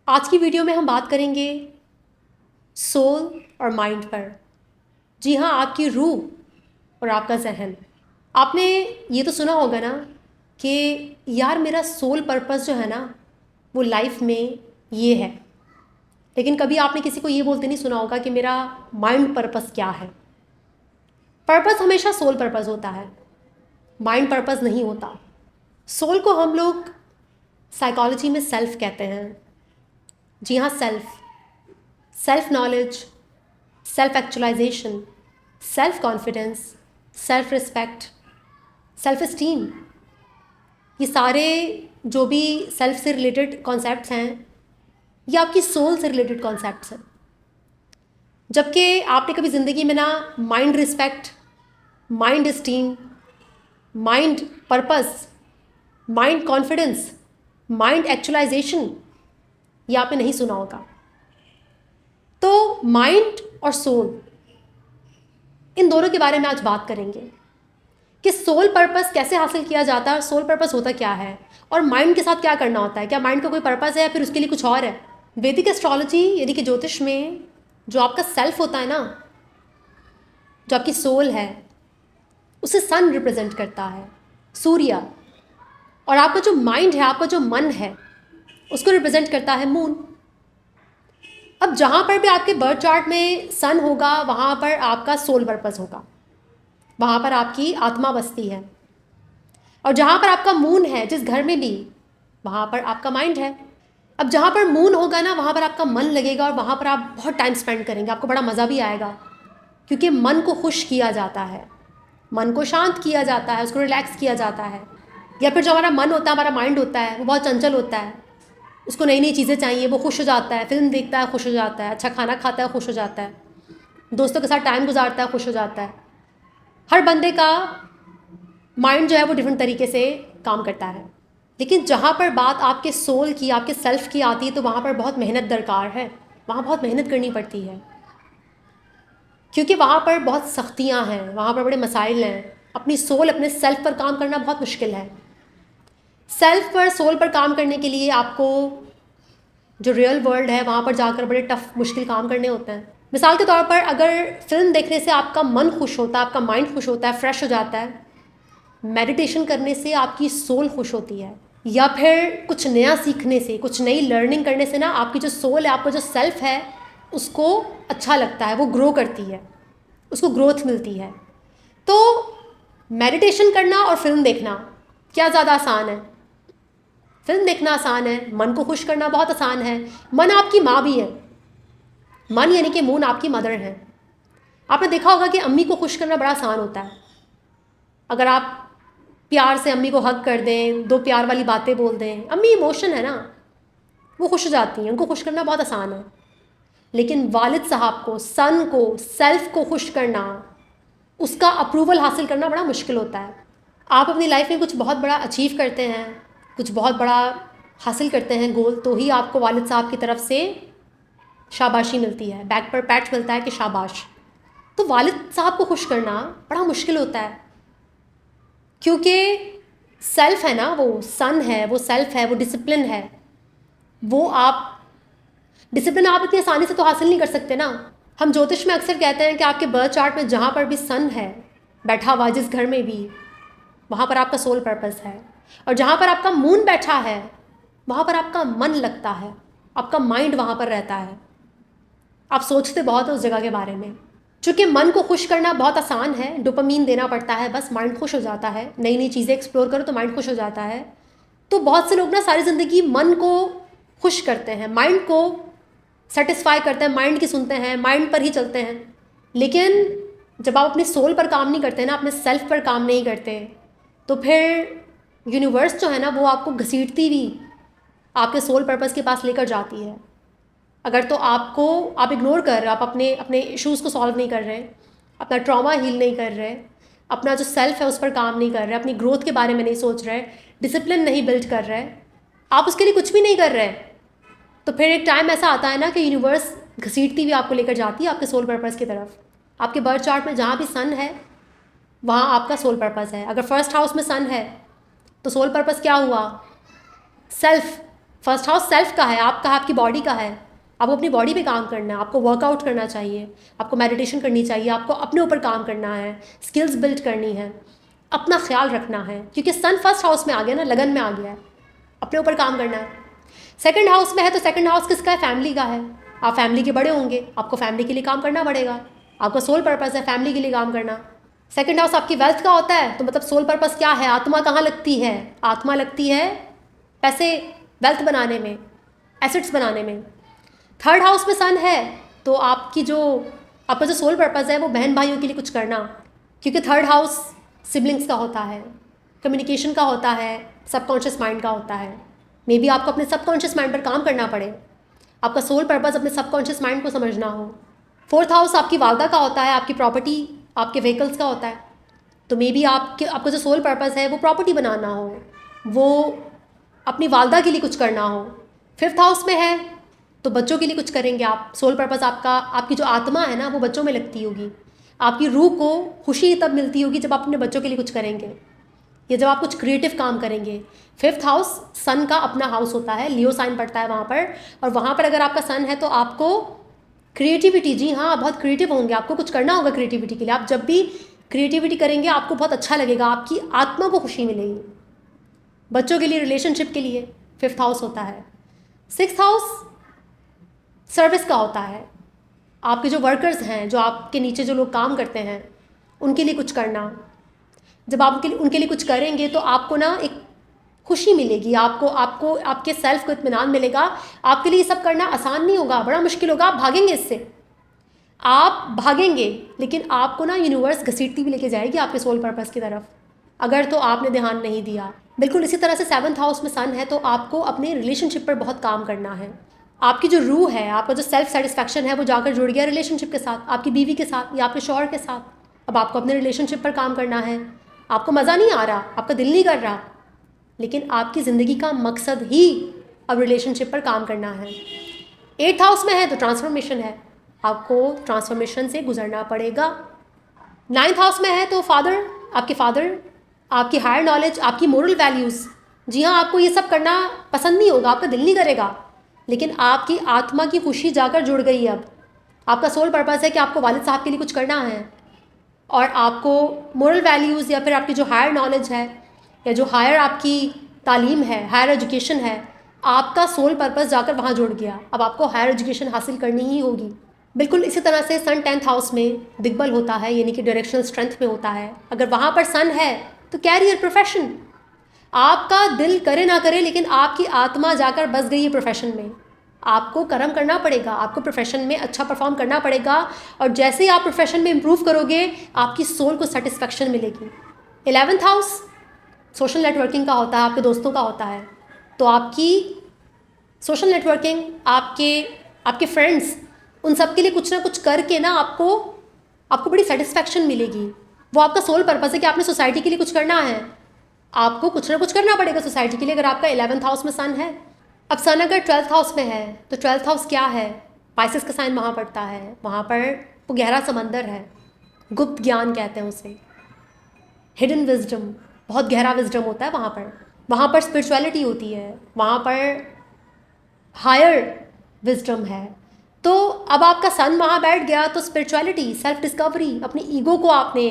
आज की वीडियो में हम बात करेंगे सोल और माइंड पर। जी हाँ, आपकी रूह और आपका जहन। आपने ये तो सुना होगा ना कि यार मेरा सोल पर्पस जो है ना वो लाइफ में ये है, लेकिन कभी आपने किसी को ये बोलते नहीं सुना होगा कि मेरा माइंड पर्पस क्या है। पर्पस हमेशा सोल पर्पस होता है, माइंड पर्पस नहीं होता। सोल को हम लोग साइकोलॉजी में सेल्फ कहते हैं। जी हाँ, self, self knowledge, self actualization, self confidence, self respect, self esteem, ये सारे जो भी सेल्फ से रिलेटेड कॉन्सेप्ट्स हैं ये आपकी सोल से रिलेटेड कॉन्सेप्ट्स हैं। जबकि आपने कभी ज़िंदगी में ना mind respect, mind esteem, mind purpose, mind confidence, mind actualization ये आपने नहीं सुना होगा। तो माइंड और सोल, इन दोनों के बारे में आज बात करेंगे कि सोल पर्पस कैसे हासिल किया जाता है, सोल पर्पस होता क्या है और माइंड के साथ क्या करना होता है। क्या माइंड का कोई पर्पस है या फिर उसके लिए कुछ और है। वैदिक एस्ट्रोलॉजी यानी कि ज्योतिष में जो आपका सेल्फ होता है ना, जो आपकी सोल है, उसे सन रिप्रेजेंट करता है, सूर्य। और आपका जो माइंड है, आपका जो मन है, उसको रिप्रेजेंट करता है मून। अब जहाँ पर भी आपके बर्थ चार्ट में सन होगा वहाँ पर आपका सोल पर्पस होगा, वहाँ पर आपकी आत्मा बसती है। और जहाँ पर आपका मून है, जिस घर में भी, वहाँ पर आपका माइंड है। अब जहाँ पर मून होगा ना वहाँ पर आपका मन लगेगा और वहाँ पर आप बहुत टाइम स्पेंड करेंगे, आपको बड़ा मज़ा भी आएगा, क्योंकि मन को खुश किया जाता है, मन को शांत किया जाता है, उसको रिलैक्स किया जाता है। या फिर जो हमारा मन होता है, हमारा माइंड होता है, वो बहुत चंचल होता है, उसको नई नई चीज़ें चाहिए, वो खुश हो जाता है, फिल्म देखता है खुश हो जाता है, अच्छा खाना खाता है खुश हो जाता है, दोस्तों के साथ टाइम गुजारता है खुश हो जाता है। हर बंदे का माइंड जो है वो डिफरेंट तरीके से काम करता है। लेकिन जहाँ पर बात आपके सोल की, आपके सेल्फ की आती है तो वहाँ पर बहुत मेहनत दरकार है, वहाँ बहुत मेहनत करनी पड़ती है, क्योंकि वहाँ पर बहुत सख्तियाँ हैं, वहाँ पर बड़े मसाइल हैं। अपनी सोल, अपने सेल्फ पर काम करना बहुत मुश्किल है। सेल्फ पर, सोल पर काम करने के लिए आपको जो रियल वर्ल्ड है वहाँ पर जाकर बड़े टफ मुश्किल काम करने होते हैं। मिसाल के तौर पर अगर फिल्म देखने से आपका मन खुश होता है, आपका माइंड खुश होता है, फ्रेश हो जाता है, मेडिटेशन करने से आपकी सोल खुश होती है, या फिर कुछ नया सीखने से, कुछ नई लर्निंग करने से ना आपकी जो सोल है, आपका जो सेल्फ है, उसको अच्छा लगता है, वो ग्रो करती है, उसको ग्रोथ मिलती है। तो मेडिटेशन करना और फिल्म देखना क्या ज़्यादा आसान है? फिल्म देखना आसान है, मन को खुश करना बहुत आसान है। मन आपकी माँ भी है, मन यानी कि मून आपकी मदर है। आपने देखा होगा कि अम्मी को खुश करना बड़ा आसान होता है। अगर आप प्यार से अम्मी को हग कर दें, दो प्यार वाली बातें बोल दें, अम्मी इमोशन है ना, वो खुश हो जाती हैं, उनको खुश करना बहुत आसान है। लेकिन वालिद साहब को, सन को, सेल्फ को खुश करना, उसका अप्रूवल हासिल करना बड़ा मुश्किल होता है। आप अपनी लाइफ में कुछ बहुत बड़ा अचीव करते हैं, कुछ बहुत बड़ा हासिल करते हैं गोल, तो ही आपको वालिद साहब की तरफ से शाबाशी मिलती है, बैक पर पैट मिलता है कि शाबाश। तो वालिद साहब को खुश करना बड़ा मुश्किल होता है, क्योंकि सेल्फ है ना, वो सन है, वो सेल्फ है, वो डिसिप्लिन है। वो आप डिसिप्लिन आप इतनी आसानी से तो हासिल नहीं कर सकते ना। हम ज्योतिष में अक्सर कहते हैं कि आपके बर्थ चार्ट में जहाँ पर भी सन है बैठा हुआ, जिस घर में भी, वहाँ पर आपका सोल पर्पस है। और जहाँ पर आपका मून बैठा है वहाँ पर आपका मन लगता है, आपका माइंड वहाँ पर रहता है, आप सोचते बहुत हो उस जगह के बारे में। चूँकि मन को खुश करना बहुत आसान है, डोपामीन देना पड़ता है, बस माइंड खुश हो जाता है, नई नई चीज़ें एक्सप्लोर करो तो माइंड खुश हो जाता है। तो बहुत से लोग ना सारी ज़िंदगी मन को खुश करते हैं, माइंड को सेटिस्फाई करते हैं, माइंड की सुनते हैं, माइंड पर ही चलते हैं। लेकिन जब आप अपने सोल पर काम नहीं करते ना, अपने सेल्फ पर काम नहीं करते, तो फिर यूनिवर्स जो है ना वो आपको घसीटती हुई आपके सोल पर्पस के पास लेकर जाती है। अगर तो आपको, आप इग्नोर कर रहे, आप अपने अपने इश्यूज़ को सॉल्व नहीं कर रहे, अपना ट्रॉमा हील नहीं कर रहे, अपना जो सेल्फ है उस पर काम नहीं कर रहे, अपनी ग्रोथ के बारे में नहीं सोच रहे, डिसिप्लिन नहीं बिल्ड कर रहे, आप उसके लिए कुछ भी नहीं कर रहे, तो फिर एक टाइम ऐसा आता है ना कि यूनिवर्स घसीटती हुई आपको लेकर जाती है आपके सोल पर्पस की तरफ। आपके बर्थ चार्ट में जहाँ भी सन है वहाँ आपका सोल पर्पस है। अगर फर्स्ट हाउस में सन है तो सोल पर्पस क्या हुआ? सेल्फ, फर्स्ट हाउस सेल्फ का है, आपका है, आपकी बॉडी का है। आपको अपनी बॉडी पे काम करना है, आपको वर्कआउट करना चाहिए, आपको मेडिटेशन करनी चाहिए, आपको अपने ऊपर काम करना है, स्किल्स बिल्ड करनी है, अपना ख्याल रखना है, क्योंकि सन फर्स्ट हाउस में आ गया ना, लगन में आ गया है, अपने ऊपर काम करना है। सेकंड हाउस में है तो सेकंड हाउस किसका है? फैमिली का है। आप फैमिली के बड़े होंगे, आपको फैमिली के लिए काम करना पड़ेगा, आपका सोल पर्पस है फैमिली के लिए काम करना। सेकंड हाउस आपकी वेल्थ का होता है, तो मतलब सोल पर्पस क्या है? आत्मा कहाँ लगती है? आत्मा लगती है पैसे, वेल्थ बनाने में, एसेट्स बनाने में। थर्ड हाउस में सन है तो आपका जो सोल पर्पस है वो बहन भाइयों के लिए कुछ करना, क्योंकि थर्ड हाउस सिबलिंग्स का होता है, कम्युनिकेशन का होता है, सबकॉन्शियस माइंड का होता है। मे बी आपको अपने सबकॉन्शियस माइंड पर काम करना पड़े, आपका सोल पर्पस अपने सबकॉन्शियस माइंड को समझना हो। फोर्थ हाउस आपकी वालदा का होता है, आपकी प्रॉपर्टी, आपके व्हीकल्स का होता है, तो मे बी आपका जो सोल पर्पस है वो प्रॉपर्टी बनाना हो, वो अपनी वालदा के लिए कुछ करना हो। फिफ्थ हाउस में है तो बच्चों के लिए कुछ करेंगे आप। सोल पर्पस आपकी जो आत्मा है ना वो बच्चों में लगती होगी, आपकी रूह को खुशी तब मिलती होगी जब आप अपने बच्चों के लिए कुछ करेंगे या जब आप कुछ क्रिएटिव काम करेंगे। फिफ्थ हाउस सन का अपना हाउस होता है, लियो साइन पड़ता है वहाँ पर, और वहाँ पर अगर आपका सन है तो आपको क्रिएटिविटी, जी हाँ, आप बहुत क्रिएटिव होंगे, आपको कुछ करना होगा क्रिएटिविटी के लिए। आप जब भी क्रिएटिविटी करेंगे आपको बहुत अच्छा लगेगा, आपकी आत्मा को खुशी मिलेगी। बच्चों के लिए, रिलेशनशिप के लिए फिफ्थ हाउस होता है। सिक्स्थ हाउस सर्विस का होता है, आपके जो वर्कर्स हैं, जो आपके नीचे जो लोग काम करते हैं, उनके लिए कुछ करना। जब आप उनके लिए कुछ करेंगे तो आपको ना एक खुशी मिलेगी, आपको आपके सेल्फ को इत्मीनान मिलेगा। आपके लिए ये सब करना आसान नहीं होगा, बड़ा मुश्किल होगा, आप भागेंगे इससे, आप भागेंगे, लेकिन आपको ना यूनिवर्स घसीटती भी लेके जाएगी आपके सोल पर्पस की तरफ, अगर तो आपने ध्यान नहीं दिया। बिल्कुल इसी तरह से सेवन्थ हाउस में सन है तो आपको अपने रिलेशनशिप पर बहुत काम करना है। आपकी जो रूह है, आपका जो सेल्फ सेटिस्फैक्शन है वो जाकर जुड़ गया रिलेशनशिप के साथ, आपकी बीवी के साथ या आपके शौहर के साथ। अब आपको अपने रिलेशनशिप पर काम करना है, आपको मज़ा नहीं आ रहा, आपका दिल नहीं कर रहा, लेकिन आपकी ज़िंदगी का मकसद ही अब रिलेशनशिप पर काम करना है। एट्थ हाउस में है तो ट्रांसफॉर्मेशन है, आपको ट्रांसफॉर्मेशन से गुजरना पड़ेगा। नाइन्थ हाउस में है तो फादर, आपकी हायर नॉलेज, आपकी मोरल वैल्यूज़, जी हाँ, आपको ये सब करना पसंद नहीं होगा, आपका दिल नहीं करेगा, लेकिन आपकी आत्मा की खुशी जाकर जुड़ गई है। अब आपका सोल पर्पस है कि आपको वालिद साहब के लिए कुछ करना है, और आपको मोरल वैल्यूज़ या फिर आपकी जो हायर नॉलेज है या जो हायर आपकी तालीम है, हायर एजुकेशन है, आपका सोल पर्पस जाकर वहाँ जुड़ गया। अब आपको हायर एजुकेशन हासिल करनी ही होगी। बिल्कुल इसी तरह से सन 10th हाउस में दिग्बल होता है, यानी कि डायरेक्शनल स्ट्रेंथ में होता है। अगर वहाँ पर सन है तो कैरियर, प्रोफेशन, आपका दिल करे ना करे लेकिन आपकी आत्मा जाकर बस गई है प्रोफेशन में। आपको कर्म करना पड़ेगा, आपको प्रोफेशन में अच्छा परफॉर्म करना पड़ेगा, और जैसे ही आप प्रोफेशन में इम्प्रूव करोगे आपकी सोल को सेटिस्फेक्शन मिलेगी। 11th हाउस सोशल नेटवर्किंग का होता है, आपके दोस्तों का होता है, तो आपकी सोशल नेटवर्किंग, आपके फ्रेंड्स, उन सब के लिए कुछ ना कुछ करके ना आपको बड़ी सेटिस्फेक्शन मिलेगी। वो आपका सोल पर्पस है कि आपने सोसाइटी के लिए कुछ करना है, आपको कुछ ना कुछ करना पड़ेगा सोसाइटी के लिए, अगर आपका 11th हाउस में सन है। अब सन अगर 12th हाउस में है तो 12th हाउस क्या है? पाइसेस का साइन वहाँ पड़ता है, वहाँ पर वो गहरा समंदर है, गुप्त ज्ञान कहते हैं उसे, हिडन विजडम, बहुत गहरा विजडम होता है वहाँ पर स्पिरिचुअलिटी होती है, वहाँ पर हायर विजडम है। तो अब आपका सन वहाँ बैठ गया तो स्पिरिचुअलिटी, सेल्फ डिस्कवरी, अपनी ईगो को आपने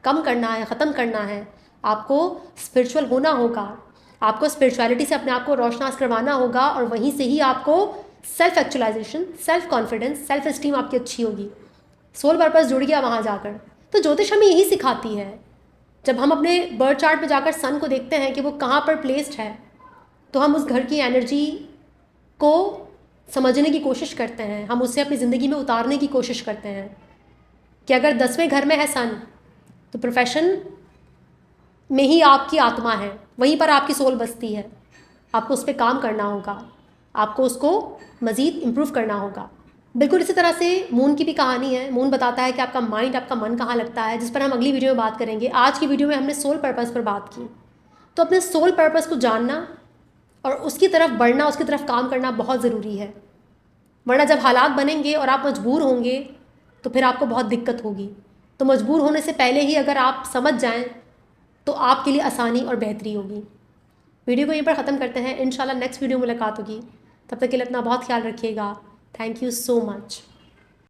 कम करना है, ख़त्म करना है, आपको स्पिरिचुअल होना होगा, आपको स्पिरिचुअलिटी से अपने आप को रोशनास करवाना होगा, और वहीं से ही आपको self actualization, self confidence, self esteem आपकी अच्छी होगी। सोल पर्पस जुड़ गया वहाँ जाकर। तो ज्योतिष हमें यही सिखाती है, जब हम अपने बर्थ चार्ट में जाकर सन को देखते हैं कि वो कहाँ पर प्लेस्ड है, तो हम उस घर की एनर्जी को समझने की कोशिश करते हैं, हम उसे अपनी ज़िंदगी में उतारने की कोशिश करते हैं कि अगर 10वें घर में है सन तो प्रोफेशन में ही आपकी आत्मा है, वहीं पर आपकी सोल बसती है, आपको उस पर काम करना होगा, आपको उसको मज़ीद इम्प्रूव करना होगा। बिल्कुल इसी तरह से मून की भी कहानी है। मून बताता है कि आपका माइंड, आपका मन कहाँ लगता है, जिस पर हम अगली वीडियो में बात करेंगे। आज की वीडियो में हमने सोल पर्पस पर बात की। तो अपने सोल पर्पस को जानना और उसकी तरफ बढ़ना, उसकी तरफ काम करना बहुत ज़रूरी है, वरना जब हालात बनेंगे और आप मजबूर होंगे तो फिर आपको बहुत दिक्कत होगी। तो मजबूर होने से पहले ही अगर आप समझ जाएं तो आपके लिए आसानी और बेहतरी होगी। वीडियो को यहीं पर ख़त्म करते हैं, इंशाल्लाह नेक्स्ट वीडियो मुलाकात होगी। तब तक के लिए अपना बहुत ख्याल रखिएगा। Thank you so much.